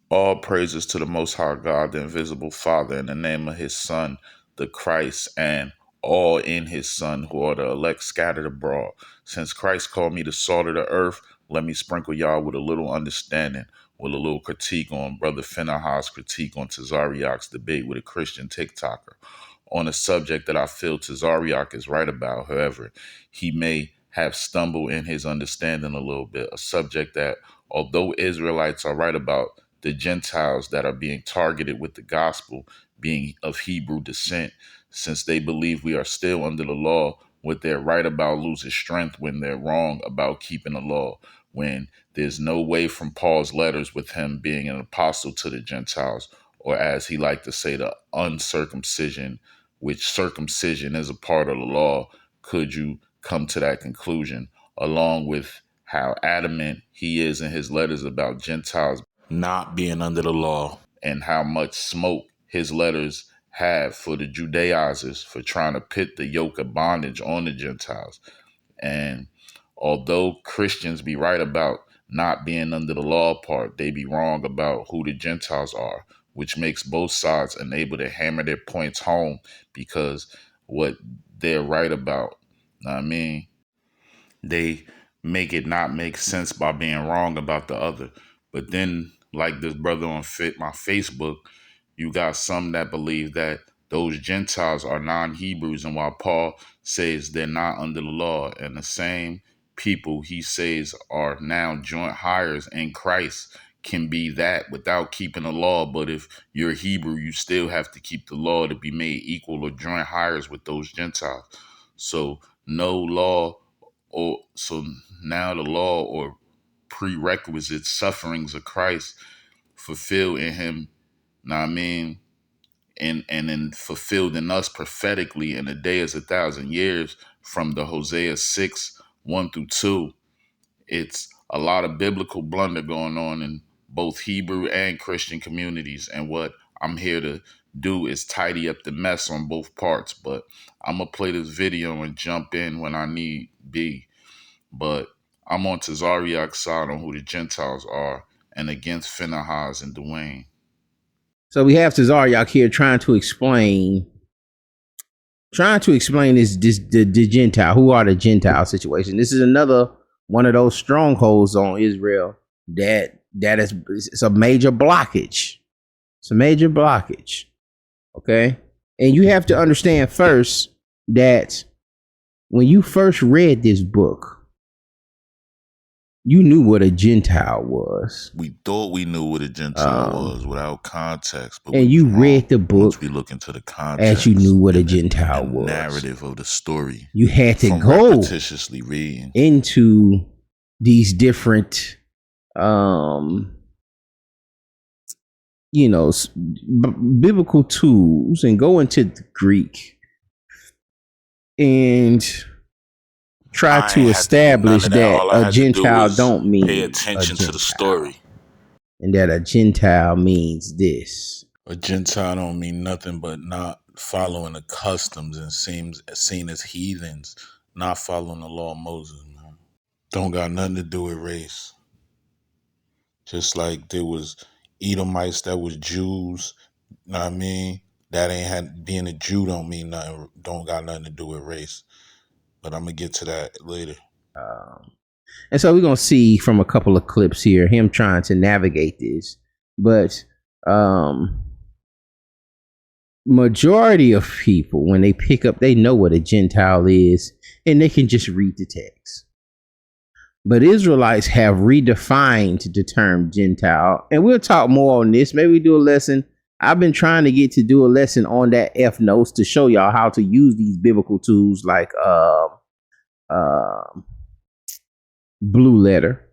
All praises to the Most High God, the invisible Father, in the name of his Son, the Christ, and all in his Son who are the elect scattered abroad. Since Christ called me the salt of the earth, let me sprinkle y'all with a little understanding, with a little critique on Brother Phinehas' critique on Tazariak's debate with a Christian TikToker on a subject that I feel Tazariak is right about. However, he may have stumbled in his understanding a little bit, a subject that, although Israelites are right about the Gentiles that are being targeted with the gospel being of Hebrew descent, since they believe we are still under the law, what they're right about loses strength when they're wrong about keeping the law, when there's no way from Paul's letters with him being an apostle to the Gentiles, or as he liked to say, the uncircumcision, which circumcision is a part of the law, could you come to that conclusion, along with how adamant he is in his letters about Gentiles not being under the law, and how much smoke his letters have for the Judaizers for trying to pit the yoke of bondage on the Gentiles. And although Christians be right about not being under the law part, they be wrong about who the Gentiles are, which makes both sides unable to hammer their points home because what they're right about, know what I mean, they make it not make sense by being wrong about the other. But then, like this brother on my Facebook, you got some that believe that those Gentiles are non-Hebrews, and while Paul says they're not under the law, and the same people he says are now joint hires in Christ can be that without keeping the law. But if you're Hebrew, you still have to keep the law to be made equal or joint hires with those Gentiles. So no law, or so now the law or prerequisite sufferings of Christ fulfilled in him, know what I mean, and then fulfilled in us prophetically in a day as 1,000 years from the Hosea 6, 1 through 2. It's a lot of biblical blunder going on in both Hebrew and Christian communities. And what I'm here to do is tidy up the mess on both parts. But I'm going to play this video and jump in when I need be. But I'm on Tazariak's side on who the Gentiles are and against Phinehas and Dwayne. So we have Tazariak here trying to explain this the Gentile. Who are the Gentile situation? This is another one of those strongholds on Israel that is, it's a major blockage. It's a major blockage. Okay? And you have to understand first that when you first read this book, you knew what a Gentile was. We thought we knew what a Gentile was without context, but and you read the book once we look into the context, as you knew what a Gentile was. Narrative of the story. You had to go repetitiously reading into these different, biblical tools and go into the Greek and try to establish that a Gentile don't mean pay attention to the story, and that a Gentile means this. A Gentile don't mean nothing but not following the customs and seen as heathens, not following the law of Moses, man. Don't got nothing to do with race. Just like there was Edomites that was Jews, know what I mean? That ain't had being a Jew don't mean nothing, don't got nothing to do with race. But I'm gonna get to that later. And so we're gonna see from a couple of clips here him trying to navigate this. But majority of people, when they pick up, they know what a Gentile is, and they can just read the text. But Israelites have redefined the term Gentile, and we'll talk more on this. Maybe we do a lesson. I've been trying to get to do a lesson on that F notes to show y'all how to use these biblical tools like Blue Letter.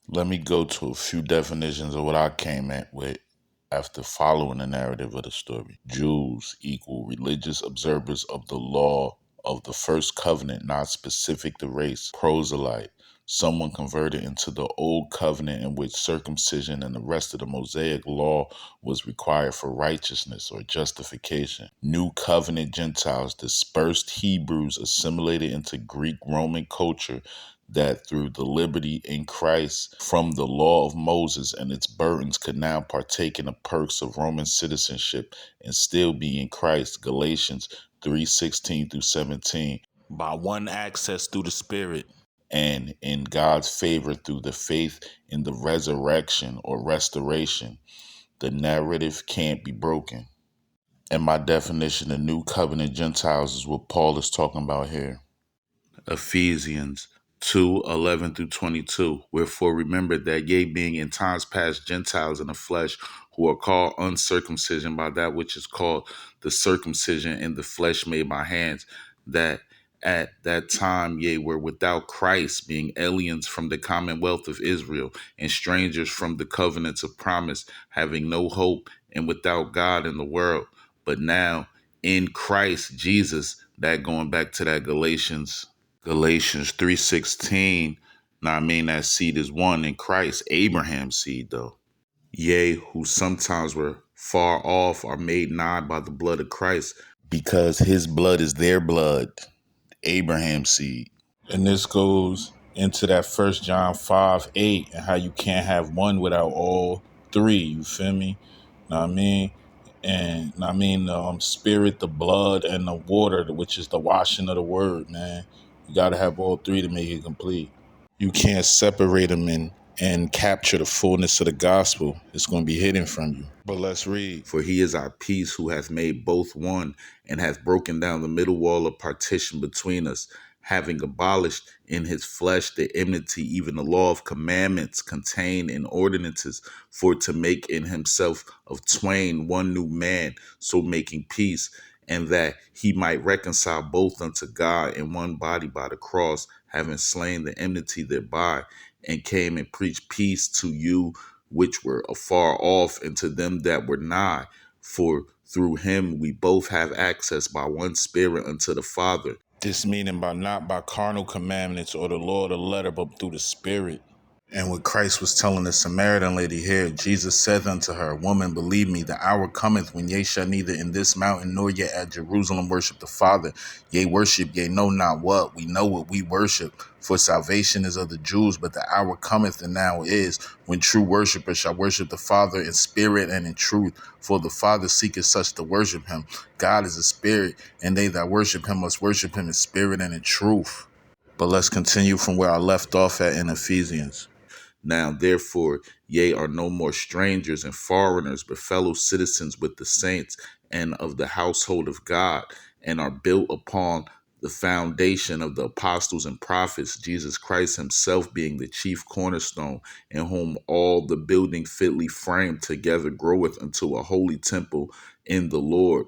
Let me go to a few definitions of what I came at with after following the narrative of the story. Jews equal religious observers of the law of the first covenant, not specific to race. Proselyte, someone converted into the old covenant in which circumcision and the rest of the Mosaic law was required for righteousness or justification. New covenant Gentiles, dispersed Hebrews assimilated into Greek Roman culture that through the liberty in Christ from the law of Moses and its burdens could now partake in the perks of Roman citizenship and still be in Christ. Galatians 3:16 through 17. By one access through the Spirit and in God's favor through the faith in the resurrection or restoration. The narrative can't be broken. And my definition of new covenant Gentiles is what Paul is talking about here. Ephesians 2:11 through 22. Wherefore remember that ye being in times past Gentiles in the flesh, who are called uncircumcision by that which is called the circumcision in the flesh made by hands, that at that time ye were without Christ, being aliens from the commonwealth of Israel, and strangers from the covenants of promise, having no hope and without God in the world. But now in Christ Jesus, that going back to that Galatians 3:16. Now I mean that seed is one in Christ, Abraham's seed though. Yea, who sometimes were far off are made nigh by the blood of Christ, because his blood is their blood, Abraham's seed. And this goes into that 1 John 5:8 and how you can't have one without all three. You feel me? Know what I mean? And I mean the spirit, the blood, and the water, which is the washing of the word, man. You gotta have all three to make it complete. You can't separate them and capture the fullness of the gospel. It's going to be hidden from you. But let's read. For he is our peace, who hath made both one, and hath broken down the middle wall of partition between us, having abolished in his flesh the enmity, even the law of commandments contained in ordinances, for to make in himself of twain one new man, so making peace, and that he might reconcile both unto God in one body by the cross, having slain the enmity thereby, and came and preached peace to you which were afar off, and to them that were nigh. For through him we both have access by one Spirit unto the Father. This meaning by not by carnal commandments or the law of the letter, but through the Spirit. And what Christ was telling the Samaritan lady here, Jesus said unto her, Woman, believe me, the hour cometh when ye shall neither in this mountain nor yet at Jerusalem worship the Father. Ye worship, ye know not what. We know what we worship, for salvation is of the Jews. But the hour cometh, and now is, when true worshipers shall worship the Father in spirit and in truth. For the Father seeketh such to worship him. God is a spirit, and they that worship him must worship him in spirit and in truth. But let's continue from where I left off at in Ephesians. Now, therefore, ye are no more strangers and foreigners, but fellow citizens with the saints and of the household of God, and are built upon the foundation of the apostles and prophets, Jesus Christ himself being the chief cornerstone, in whom all the building fitly framed together groweth unto a holy temple in the Lord,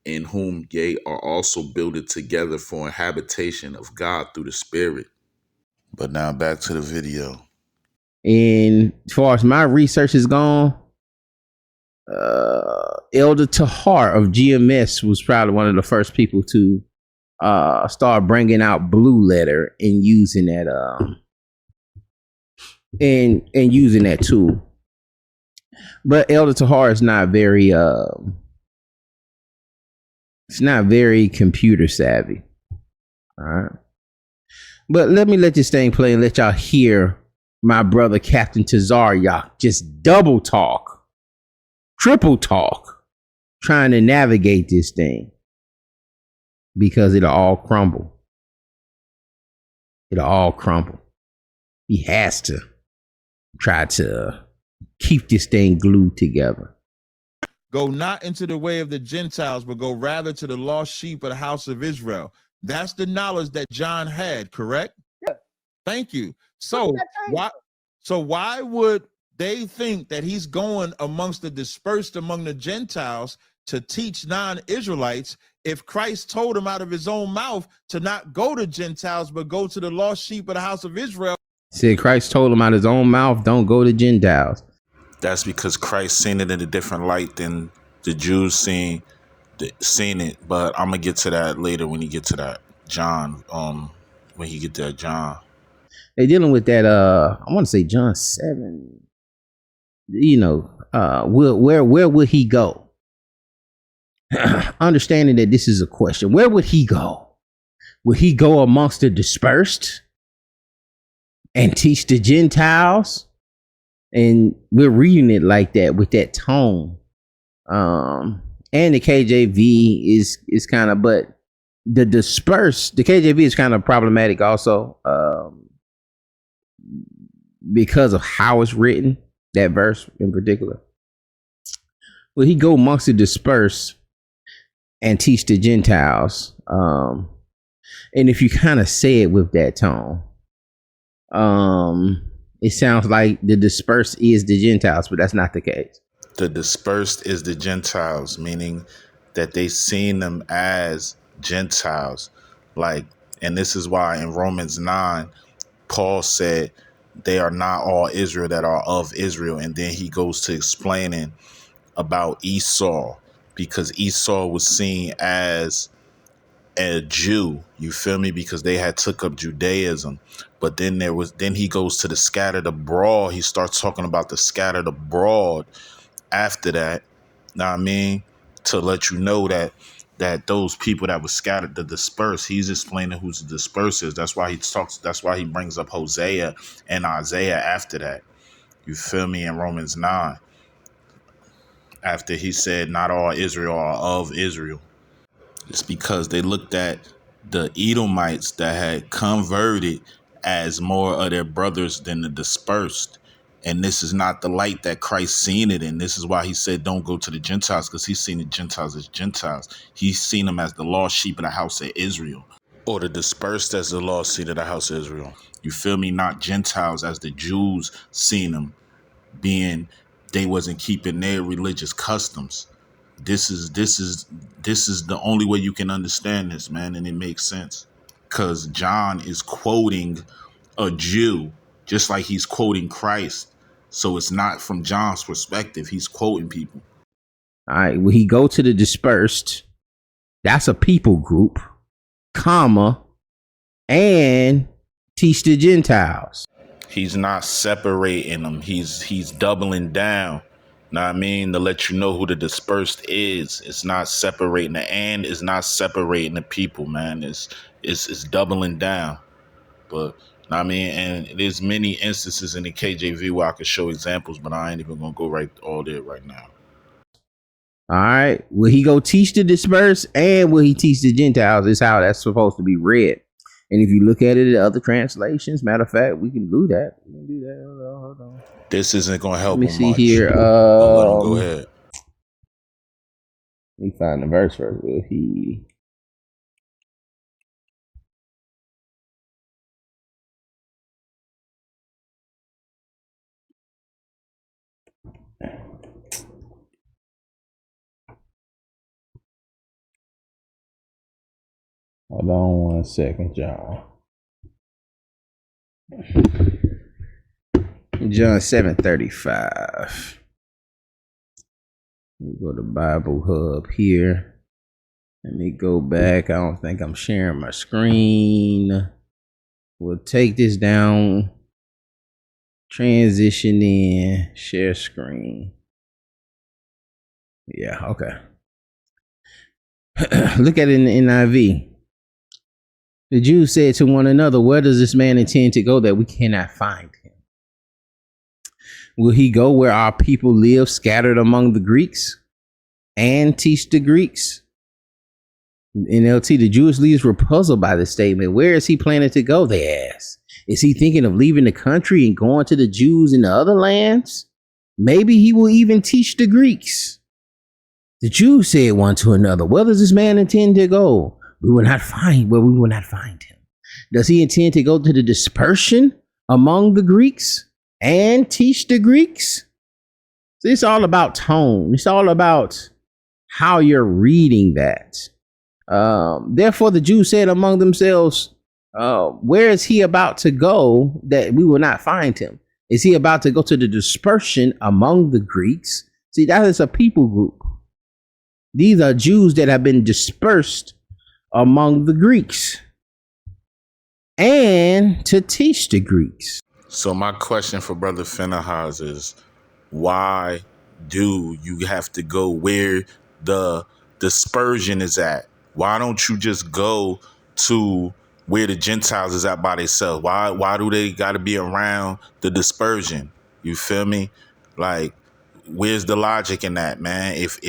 in whom ye are also builded together for an habitation of God through the Spirit. But now back to the video. And as far as my research is gone, Elder Tahar of GMS was probably one of the first people to start bringing out Blue Letter and using that and using that tool. But Elder Tahar is not very it's not very computer savvy. All right. But let me let this thing play and let y'all hear my brother Captain Tazaryak just double talk, triple talk, trying to navigate this thing, because it'll all crumble. It'll all crumble. He has to try to keep this thing glued together. Go not into the way of the Gentiles, but go rather to the lost sheep of the house of Israel. That's the knowledge that John had, correct? Yeah. Thank you. So why would they think that he's going amongst the dispersed among the Gentiles to teach non-Israelites if Christ told him out of his own mouth to not go to Gentiles, but go to the lost sheep of the house of Israel? Said Christ told him out of his own mouth, don't go to Gentiles. That's because Christ seen it in a different light than the Jews seen it. But I'm gonna get to that later when you get to that John. When he get there, John. They're dealing with that. I want to say John 7. You know, where would he go? Understanding that this is a question. Where would he go? Would he go amongst the dispersed? and teach the Gentiles. And we're reading it like that with that tone. And the KJV is kind of, but the KJV is kind of problematic also, because of how it's written, that verse in particular. Well, he go amongst the dispersed and teach the Gentiles. And if you kind of say it with that tone, it sounds like the dispersed is the Gentiles, but that's not the case. The dispersed is the Gentiles, meaning that they seen them as Gentiles. Like, and this is why in Romans 9, Paul said they are not all Israel that are of Israel. And then he goes to explaining about Esau, because Esau was seen as a Jew, you feel me, because they had took up Judaism. But then he goes to the scattered abroad. He starts talking about the scattered abroad after that, know what I mean, to let you know that those people that were scattered, the dispersed, he's explaining who's the dispersed is. That's why he brings up Hosea and Isaiah after that. You feel me, in Romans 9, after he said not all Israel are of Israel. It's because they looked at the Edomites that had converted as more of their brothers than the dispersed. And this is not the light that Christ seen it in. This is why he said, don't go to the Gentiles, because he's seen the Gentiles as Gentiles. He's seen them as the lost sheep of the house of Israel, or the dispersed as the lost seed of the house of Israel. You feel me? Not Gentiles as the Jews seen them, being they wasn't keeping their religious customs. This is the only way you can understand this, man, and it makes sense. Because John is quoting a Jew, just like he's quoting Christ. So it's not from John's perspective. He's quoting people. All right. When he go to the dispersed, that's a people group, comma, and teach the Gentiles. He's not separating them. He's doubling down. Know what I mean? To let you know who the dispersed is. It's not separating the and it's not separating the people, man. It's doubling down. But know what I mean, and there's many instances in the KJV where I could show examples, but I ain't even gonna go right all there right now. All right. Will he go teach the dispersed and will he teach the Gentiles? Is how that's supposed to be read. And if you look at it in other translations, matter of fact, we can do that. We can do that. Hold on. This isn't gonna help. Let me see much. here. Let him go ahead. Let me find the verse first. Will he? Hold on 1 second, John. John 7:35. We go to Bible Hub here. Let me go back. I don't think I'm sharing my screen. We'll take this down. Transition in. Share screen. Yeah, okay. Look at it in the NIV. The Jews said to one another, where does this man intend to go that we cannot find him? Will he go where our people live, scattered among the Greeks, and teach the Greeks? NLT, the Jewish leaders were puzzled by this statement. Where is he planning to go, they asked. Is he thinking of leaving the country and going to the Jews in the other lands? Maybe he will even teach the Greeks. The Jews said one to another, where does this man intend to go? We will not find him. Does he intend to go to the dispersion among the Greeks and teach the Greeks? So it's all about tone. It's all about how you're reading that. Therefore, the Jews said among themselves, where is he about to go that we will not find him? Is he about to go to the dispersion among the Greeks? See, that is a people group. These are Jews that have been dispersed among the Greeks and to teach the Greeks. So my question for Brother Phinehas is, why do you have to go where the dispersion is at? Why don't you just go to where the Gentiles is at by themselves. Why do they got to be around the dispersion? You feel me? Like, where's the logic in that, man? If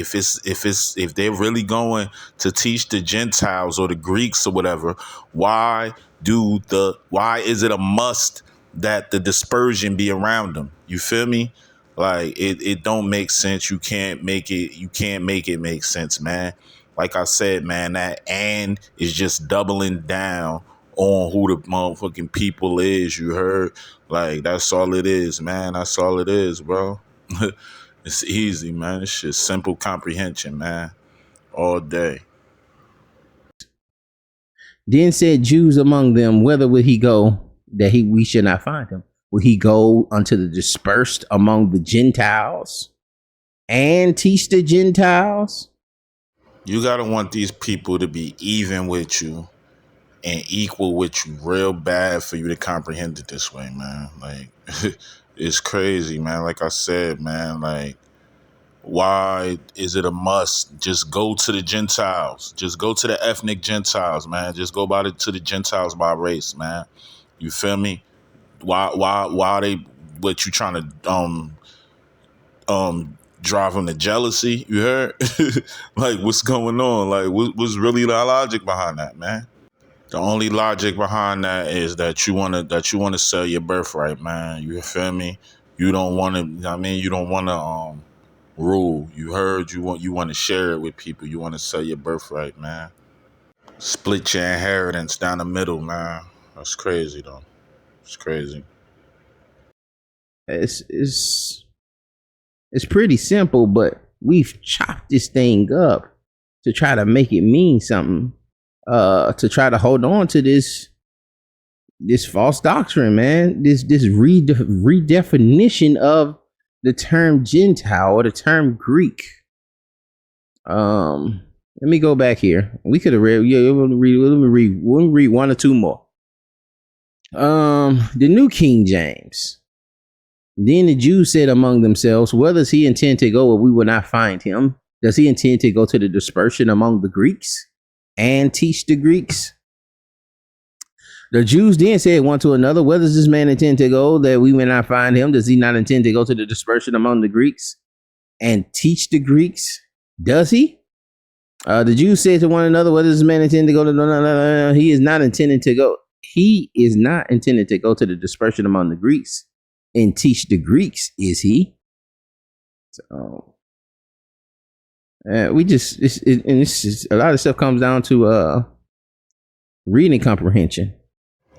they're really going to teach the Gentiles or the Greeks or whatever, why is it a must that the dispersion be around them? You feel me? Like, it don't make sense. You can't make it make sense, man. Like I said, man, that and is just doubling down on who the motherfucking people is. You heard? Like, that's all it is, man. That's all it is, bro. It's easy, man. It's just simple comprehension, man. All day. Then said Jews among them, whether would he go that we should not find him? Will he go unto the dispersed among the Gentiles and teach the Gentiles? You gotta want these people to be even with you and equal with you real bad for you to comprehend it this way, man. Like, it's crazy, man. Like I said, man, like, why is it a must? Just go to the Gentiles. Just go to the ethnic Gentiles, man. Just go to the Gentiles by race, man. You feel me? Why they, what you trying to drive them to jealousy? You heard? Like, what's going on? Like, what's really the logic behind that, man? The only logic behind that is that you wanna sell your birthright, man. You feel me? You don't want to. I mean, you don't want to rule. You heard? You want to share it with people. You want to sell your birthright, man. Split your inheritance down the middle, man. That's crazy, though. It's crazy. It's pretty simple, but we've chopped this thing up to try to make it mean something. To try to hold on to this false doctrine, man. This redefinition of the term Gentile or the term Greek. Let me go back here. We could have read. Yeah, let me read one or two more. The New King James. Then the Jews said among themselves, whether does he intend to go or we will not find him? Does he intend to go to the dispersion among the Greeks and teach the Greeks? The Jews then said one to another, whether does this man intend to go that we may not find him? Does he not intend to go to the dispersion among the Greeks and teach the Greeks? Does he? The Jews said to one another, whether does this man intend to go to no, he is not intending to go. He is not intended to go to the dispersion among the Greeks and teach the Greeks, is he? So we just a lot of stuff comes down to reading comprehension,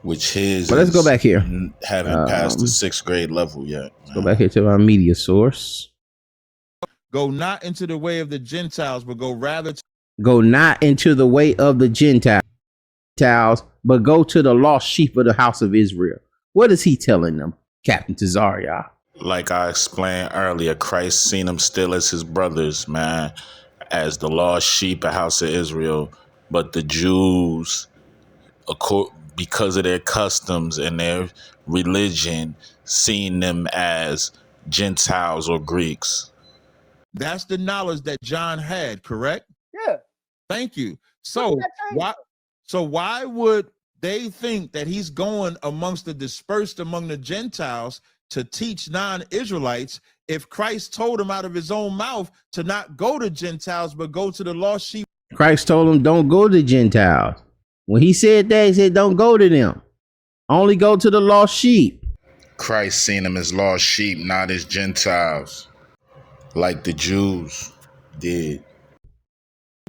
which is. But let's go back here. Haven't passed the 6th grade level yet. Let's go back here to our media source. Go not into the way of the Gentiles, but go rather. Go not into the way of the Gentiles, but go to the lost sheep of the house of Israel. What is he telling them, Captain Tazaria? Like I explained earlier, Christ seen them still as his brothers, man, as the lost sheep, a house of Israel. But the Jews, because of their customs and their religion, seen them as Gentiles or Greeks. That's the knowledge that John had, correct? Yeah. Thank you. So why would they think that he's going amongst the dispersed among the Gentiles to teach non-Israelites if Christ told him out of his own mouth to not go to Gentiles, but go to the lost sheep? Christ told him, don't go to Gentiles. When he said that, he said, don't go to them. Only go to the lost sheep. Christ seen them as lost sheep, not as Gentiles, like the Jews did.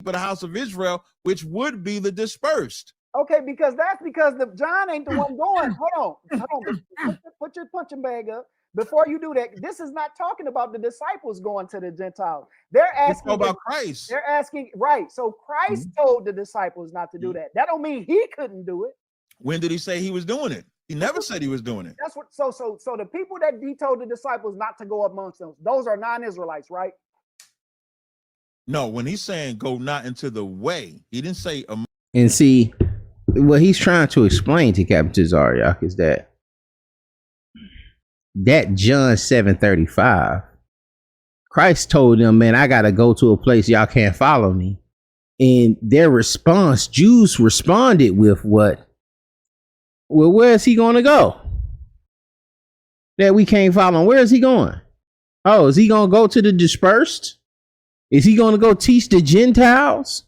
But the house of Israel, which would be the dispersed. Okay, because the John ain't the one going. Hold on. Put your punching bag up. Before you do that, this is not talking about the disciples going to the Gentiles. They're asking about Christ. They're asking, right? So Christ told the disciples not to do that. That don't mean he couldn't do it. When did he say he was doing it? He never said he was doing it. That's what. So the people that he told the disciples not to go amongst them, those are non-Israelites, right? No, when he's saying go not into the way, he didn't say. And see, what he's trying to explain to Captain Tazariak is that John 7:35, Christ told them, man, I got to go to a place y'all can't follow me. And their response, Jews responded with what Well, where is he going to go? That we can't follow him. Where is he going? Oh, is he going to go to the dispersed? Is he going to go teach the Gentiles?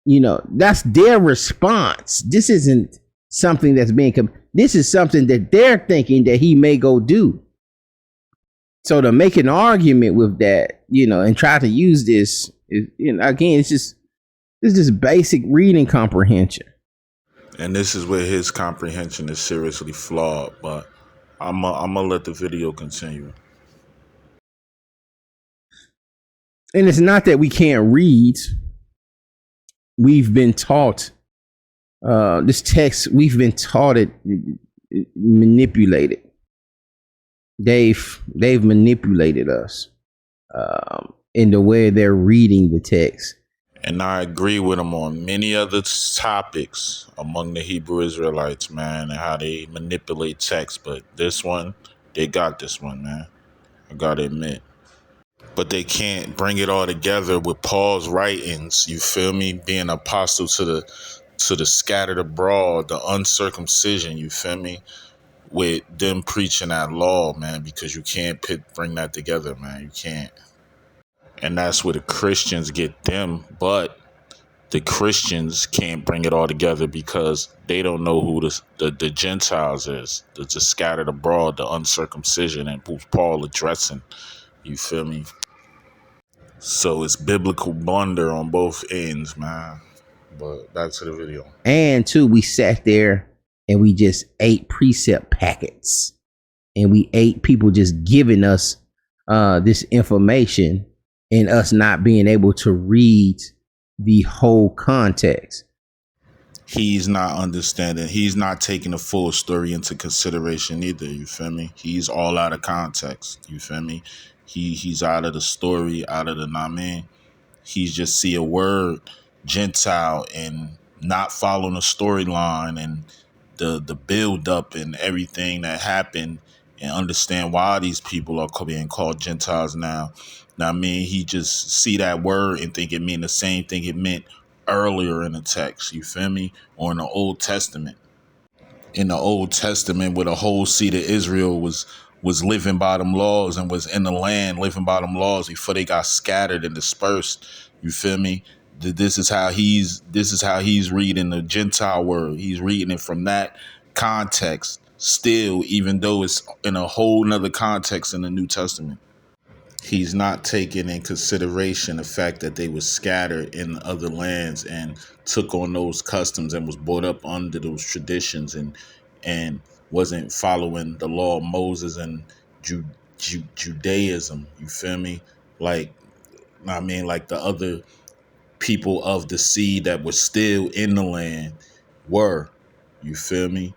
You know, that's their response. This isn't something that's being, this is something that they're thinking that he may go do. So to make an argument with that, you know, and try to use this, you know, again, it's just basic reading comprehension. And this is where his comprehension is seriously flawed. But I'm gonna let the video continue. And it's not that we can't read. We've been taught this text. We've been taught it, manipulated. They've manipulated us in the way they're reading the text. And I agree with him on many other topics among the Hebrew Israelites, man, and how they manipulate text. But this one, they got this one, man. I gotta admit. But they can't bring it all together with Paul's writings, you feel me? Being apostle to the scattered abroad, the uncircumcision, you feel me? With them preaching that law, man, because you can't bring that together, man. You can't. And that's where the Christians get them, but the Christians can't bring it all together because they don't know who the Gentiles is, the scattered abroad, the uncircumcision, and who's Paul addressing. You feel me? So it's biblical blunder on both ends, man. But back to the video. And two, we sat there and we just ate precept packets, and we ate people just giving us this information and us not being able to read the whole context. He's not understanding. He's not taking the full story into consideration either. You feel me? He's all out of context. You feel me? He's out of the story, out of the namin. He's just see a word Gentile and not following the storyline and the build up and everything that happened, and understand why these people are being called Gentiles now. Now, I mean, he just see that word and think it mean the same thing it meant earlier in the text. You feel me? Or in the Old Testament. In the Old Testament, where the whole seed of Israel was living by them laws and was in the land living by them laws before they got scattered and dispersed. You feel me? This is how he's reading the Gentile word. He's reading it from that context still, even though it's in a whole nother context in the New Testament. He's not taking in consideration the fact that they were scattered in other lands and took on those customs and was brought up under those traditions and wasn't following the law of Moses and Judaism. You feel me? Like, I mean, like the other people of the seed that were still in the land were. You feel me?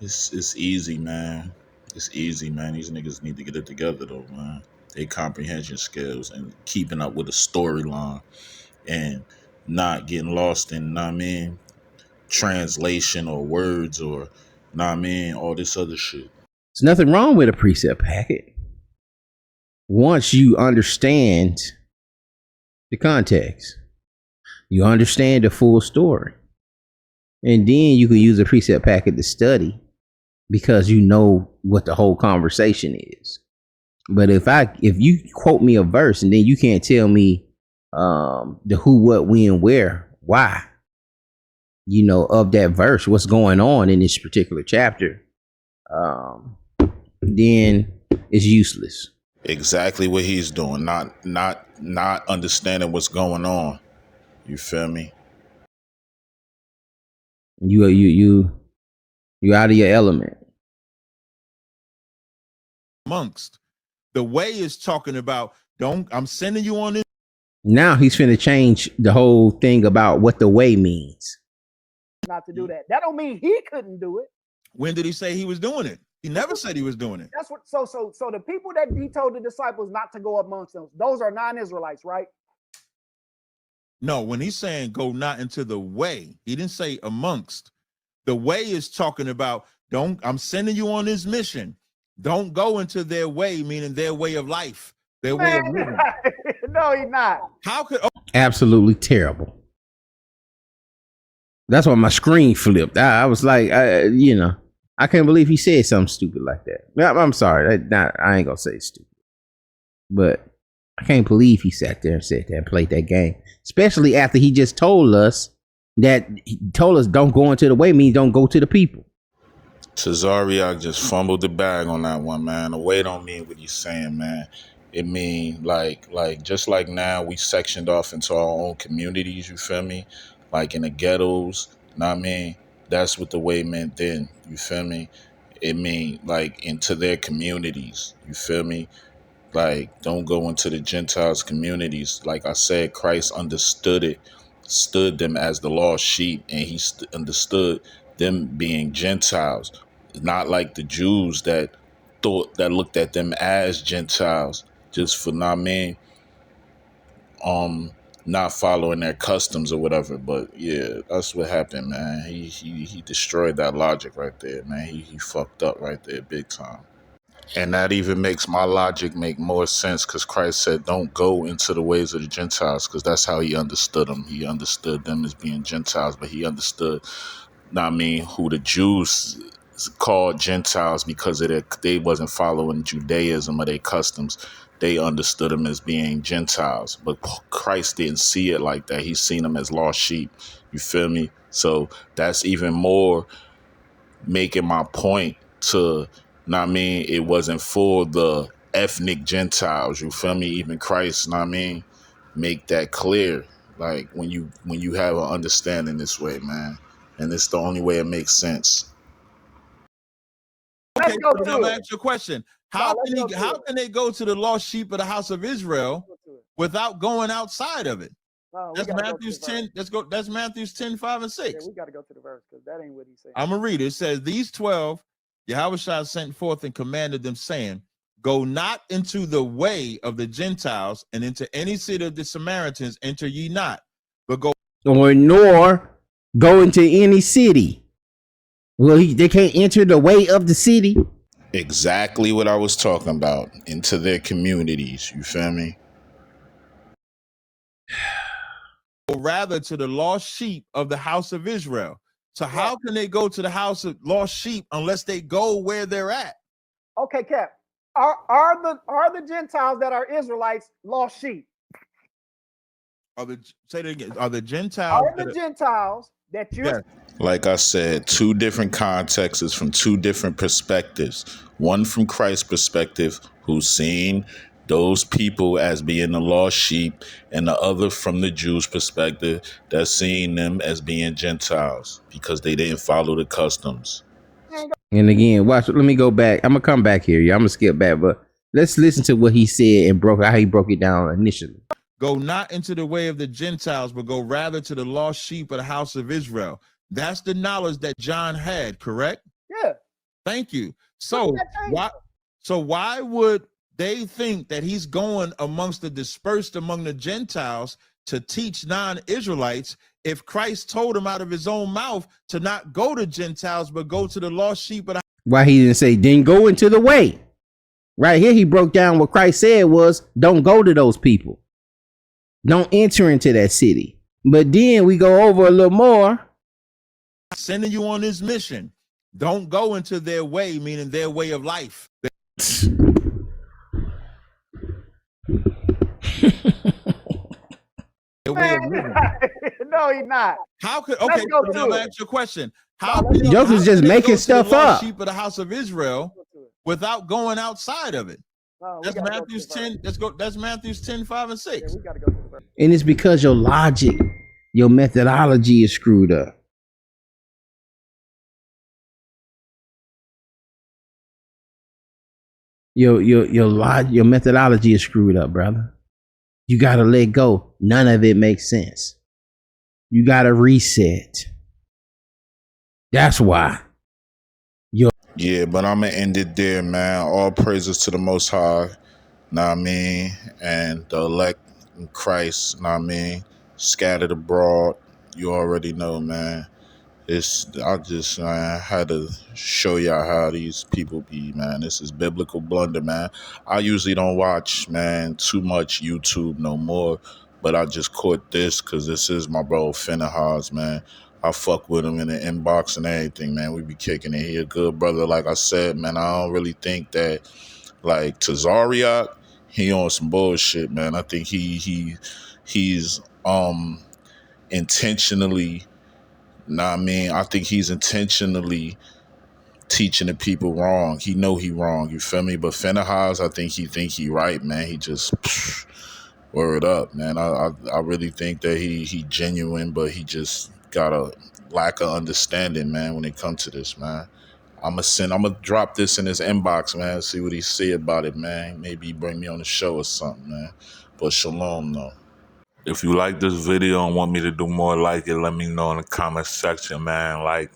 It's easy, man. It's easy, man. These niggas need to get it together, though, man. Their comprehension skills and keeping up with the storyline and not getting lost in, know what I mean, translation or words or, know what I mean, all this other shit. There's nothing wrong with a precept packet once you understand the context. You understand the full story. And then you can use a precept packet to study because you know what the whole conversation is. But if you quote me a verse and then you can't tell me the who, what, when, where, why, you know, of that verse, what's going on in this particular chapter, then it's useless. Exactly what he's doing. Not understanding what's going on. You feel me? You out of your element. Amongst the way is talking about, I'm sending you on this. Now he's finna change the whole thing about what the way means. Not to do that. That don't mean he couldn't do it. When did he say he was doing it? He never said he was doing it. That's what. So the people that he told the disciples not to go amongst them, those are non-Israelites, right? No, when he's saying go not into the way, he didn't say amongst. The way is talking about I'm sending you on this mission. Don't go into their way, meaning their way of life, their way of living. No, he's not. How could Absolutely terrible. That's why my screen flipped. I was like, I can't believe he said something stupid like that. I'm sorry. I ain't gonna say stupid, but I can't believe he sat there and said that and played that game, especially after he just told us don't go into the way means don't go to the people. Tazariak just fumbled the bag on that one, man. The way don't mean what he's saying, man. It mean like just like now we sectioned off into our own communities, you feel me? Like in the ghettos, know what I mean? That's what the way meant then, you feel me? It mean like into their communities, you feel me? Like, don't go into the Gentiles communities. Like I said, Christ understood it, stood them as the lost sheep, and he understood them being Gentiles, not like the Jews that looked at them as Gentiles just for not mean, not following their customs or whatever. But yeah, that's what happened, man. He destroyed that logic right there, man. He fucked up right there, big time. And that even makes my logic make more sense because Christ said, don't go into the ways of the Gentiles, because that's how he understood them. He understood them as being Gentiles, but he understood, who the Jews called Gentiles because they wasn't following Judaism or their customs. They understood them as being Gentiles. But Christ didn't see it like that. He seen them as lost sheep. You feel me? So that's even more making my point to, it wasn't for the ethnic Gentiles, you feel me? Even Christ, make that clear. Like when you have an understanding this way, man. And it's the only way it makes sense. Okay, so now I'm gonna ask you a question. How can they go to the lost sheep of the house of Israel without going outside of it? That's Matthew's 10. That's Matthew's 10, 5, and 6. Yeah, we gotta go to the verse because that ain't what he said. I'm gonna read it. It says, these 12 Yahushua sent forth and commanded them, saying, go not into the way of the Gentiles, and into any city of the Samaritans enter ye not, but go nor go into any city. Well, they can't enter the way of the city. Exactly what I was talking about. Into their communities. You feel me? rather to the lost sheep of the house of Israel. So how can they go to the house of lost sheep unless they go where they're at? Okay, Cap. Are the Gentiles that are Israelites lost sheep? Say that again. Are the Gentiles? Are the Gentiles that you're? Yes. Like I said, two different contexts from two different perspectives. One from Christ's perspective, who's seen those people as being the lost sheep, and the other from the Jews' perspective, that's seeing them as being Gentiles because they didn't follow the customs. And again, watch. Let me go back. I'm gonna come back here. I'm gonna skip back, but let's listen to what he said and how he broke it down initially. Go not into the way of the Gentiles, but go rather to the lost sheep of the house of Israel. That's the knowledge that John had, correct? Yeah. Thank you. So why would they think that he's going amongst the dispersed among the Gentiles to teach non-Israelites if Christ told him out of his own mouth to not go to Gentiles, but go to the lost sheep of the... Why he didn't say, then go into the way? Right here, he broke down what Christ said was, don't go to those people. Don't enter into that city. But then we go over a little more. Sending you on this mission. Don't go into their way, meaning their way of life. No, he's not. How could okay? So now I'm gonna ask you a question. How Joker's just making stuff up? Sheep of the house of Israel without going outside of it. That's Matthew's 10. That's Matthew's 10, 5, and 6. Yeah, we gotta go to the verse. And it's because your logic, your methodology is screwed up. Your methodology is screwed up, brother. You gotta let go. None of it makes sense. You gotta reset. That's why. Yeah, but I'm gonna end it there, man. All praises to the Most High, and the elect in Christ, scattered abroad. You already know, man. I just had to show y'all how these people be, man. This is biblical blunder, man. I usually don't watch, man, too much YouTube no more, but I just caught this because this is my bro Phinehas, man. I fuck with him in the inbox and everything, man. We be kicking it. He a good brother. Like I said, man, I don't really think that, like, Tazariak, he on some bullshit, man. I think he's intentionally, I think he's intentionally teaching the people wrong. He know he wrong, you feel me? But Phinehas, I think he right, man. He just word up, man. I really think that he genuine, but he just got a lack of understanding, man, when it comes to this, man. I'm gonna drop this in his inbox, man, see what he say about it, man. Maybe he bring me on the show or something, man. But shalom, though. If you like this video and want me to do more like it, let me know in the comment section, man. Like,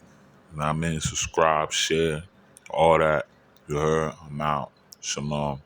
subscribe, share, all that. You heard? I'm out. Shalom.